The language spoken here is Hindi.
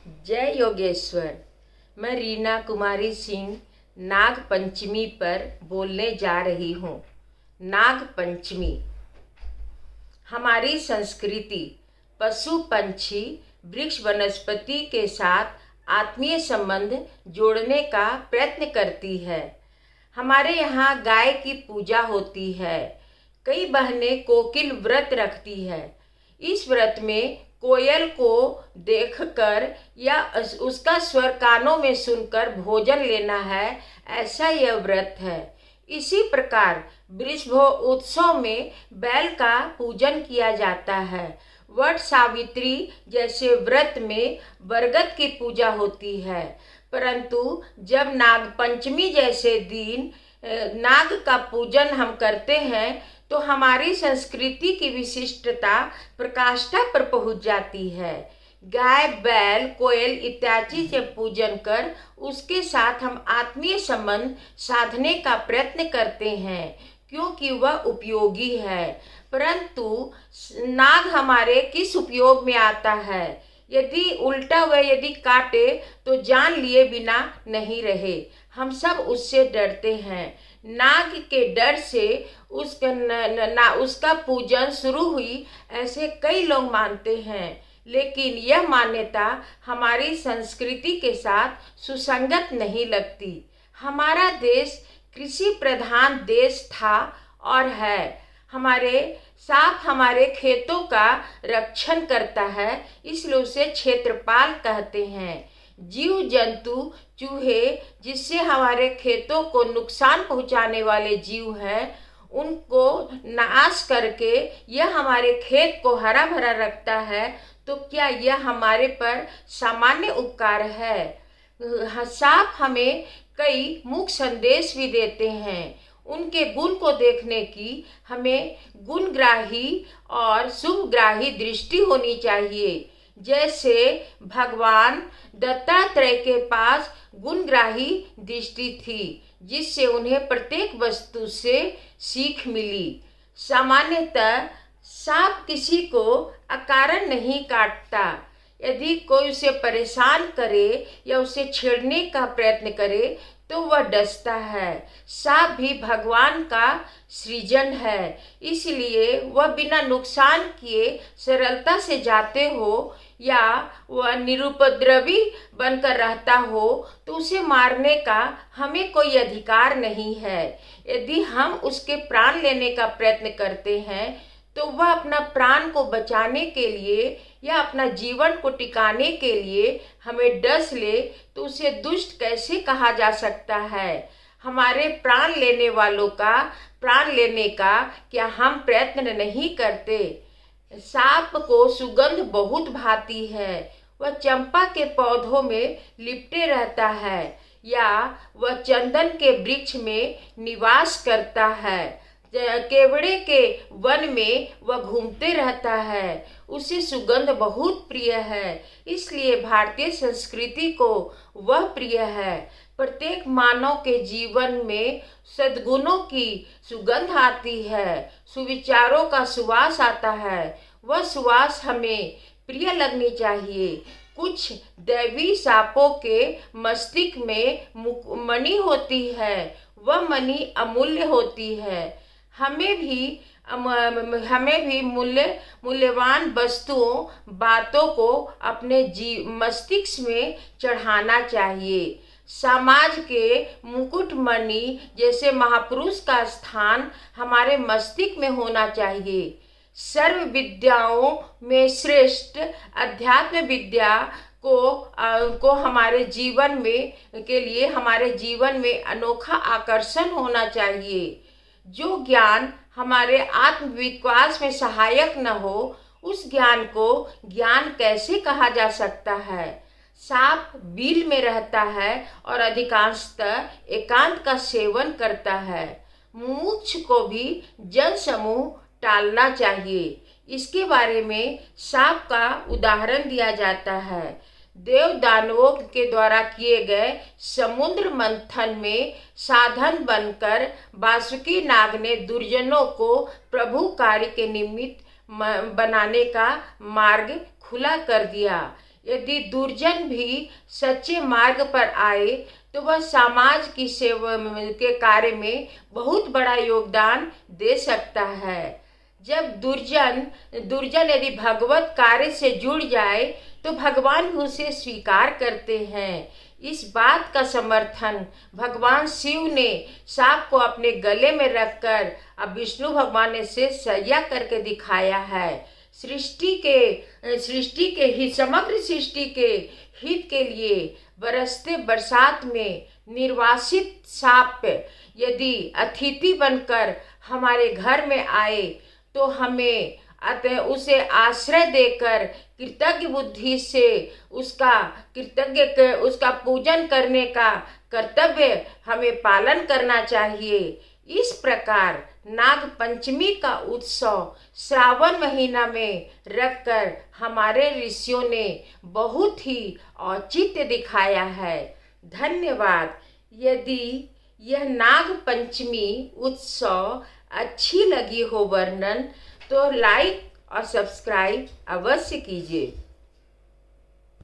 जय योगेश्वर। मैं रीना कुमारी सिंह नाग पंचमी पर बोलने जा रही हूँ। नाग पंचमी हमारी संस्कृति पशु पंछी वृक्ष वनस्पति के साथ आत्मीय संबंध जोड़ने का प्रयत्न करती है। हमारे यहाँ गाय की पूजा होती है। कई बहनें कोकिल व्रत रखती है। इस व्रत में कोयल को देखकर या उसका स्वर कानों में सुनकर भोजन लेना है, ऐसा यह व्रत है। इसी प्रकार वृषभ उत्सव में बैल का पूजन किया जाता है। वट सावित्री जैसे व्रत में बरगद की पूजा होती है। परंतु जब नाग पंचमी जैसे दिन नाग का पूजन हम करते हैं तो हमारी संस्कृति की विशिष्टता प्रकाष्ठा पर पहुंच जाती है। गाय, बैल, कोयल इत्यादि से पूजन कर उसके साथ हम आत्मीय संबंध साधने का प्रयत्न करते हैं, क्योंकि वह उपयोगी है। परंतु नाग हमारे किस उपयोग में आता है? यदि उल्टा वह यदि काटे तो जान लिए बिना नहीं रहे। हम सब उससे डरते हैं। नाग के डर से उसका पूजन शुरू हुई, ऐसे कई लोग मानते हैं। लेकिन यह मान्यता हमारी संस्कृति के साथ सुसंगत नहीं लगती। हमारा देश कृषि प्रधान देश था और है। सांप हमारे खेतों का रक्षण करता है, इसलिए उसे क्षेत्रपाल कहते हैं। जीव जंतु चूहे, जिससे हमारे खेतों को नुकसान पहुंचाने वाले जीव हैं, उनको नाश करके यह हमारे खेत को हरा भरा रखता है। तो क्या यह हमारे पर सामान्य उपकार है? सांप हमें कई मूक संदेश भी देते हैं। उनके गुण को देखने की हमें गुणग्राही और शुभग्राही दृष्टि होनी चाहिए। जैसे भगवान दत्तात्रेय के पास गुणग्राही दृष्टि थी, जिससे उन्हें प्रत्येक वस्तु से सीख मिली। सामान्यतः सांप किसी को अकारण नहीं काटता। यदि कोई उसे परेशान करे या उसे छेड़ने का प्रयत्न करे तो वह डसता है। सांप भी भगवान का सृजन है, इसलिए वह बिना नुकसान किए सरलता से जाते हो या वह निरुपद्रवी बनकर रहता हो तो उसे मारने का हमें कोई अधिकार नहीं है। यदि हम उसके प्राण लेने का प्रयत्न करते हैं तो वह अपना प्राण को बचाने के लिए या अपना जीवन को टिकाने के लिए हमें डस ले तो उसे दुष्ट कैसे कहा जा सकता है? हमारे प्राण लेने वालों का प्राण लेने का क्या हम प्रयत्न नहीं करते? सांप को सुगंध बहुत भाती है। वह चंपा के पौधों में लिपटे रहता है या वह चंदन के वृक्ष में निवास करता है। केवड़े के वन में वह घूमते रहता है। उसे सुगंध बहुत प्रिय है, इसलिए भारतीय संस्कृति को वह प्रिय है। प्रत्येक मानव के जीवन में सद्गुणों की सुगंध आती है, सुविचारों का सुवास आता है। वह सुवास हमें प्रिय लगनी चाहिए। कुछ दैवी सांपों के मस्तिष्क में मणि होती है, वह मणि अमूल्य होती है। हमें भी मूल्यवान वस्तुओं बातों को अपने मस्तिष्क में चढ़ाना चाहिए। समाज के मुकुटमणि जैसे महापुरुष का स्थान हमारे मस्तिष्क में होना चाहिए। सर्व विद्याओं में श्रेष्ठ अध्यात्म विद्या को हमारे जीवन में के लिए हमारे जीवन में अनोखा आकर्षण होना चाहिए। जो ज्ञान हमारे आत्मविश्वास में सहायक न हो, उस ज्ञान को ज्ञान कैसे कहा जा सकता है? सांप बिल में रहता है और अधिकांशतः एकांत का सेवन करता है। मुमुक्ष को भी जन समूह टालना चाहिए। इसके बारे में सांप का उदाहरण दिया जाता है। देव दानवों के द्वारा किए गए समुद्र मंथन में साधन बनकर वासुकी नाग ने दुर्जनों को प्रभु कार्य के निमित्त बनाने का मार्ग खुला कर दिया। यदि दुर्जन भी सच्चे मार्ग पर आए तो वह समाज की सेवा के कार्य में बहुत बड़ा योगदान दे सकता है। जब दुर्जन यदि भगवत कार्य से जुड़ जाए तो भगवान भी उसे स्वीकार करते हैं। इस बात का समर्थन भगवान शिव ने सांप को अपने गले में रखकर अब विष्णु भगवान ने से सैया करके दिखाया है। सृष्टि के हित, समग्र सृष्टि के हित के लिए बरसते बरसात में निर्वासित सांप यदि अतिथि बनकर हमारे घर में आए तो हमें अतः उसे आश्रय देकर कृतज्ञ बुद्धि से उसका पूजन करने का कर्तव्य हमें पालन करना चाहिए। इस प्रकार नाग पंचमी का उत्सव श्रावण महीना में रखकर हमारे ऋषियों ने बहुत ही औचित्य दिखाया है। धन्यवाद। यदि यह नाग पंचमी उत्सव अच्छी लगी हो वर्णन तो लाइक और सब्सक्राइब अवश्य कीजिए।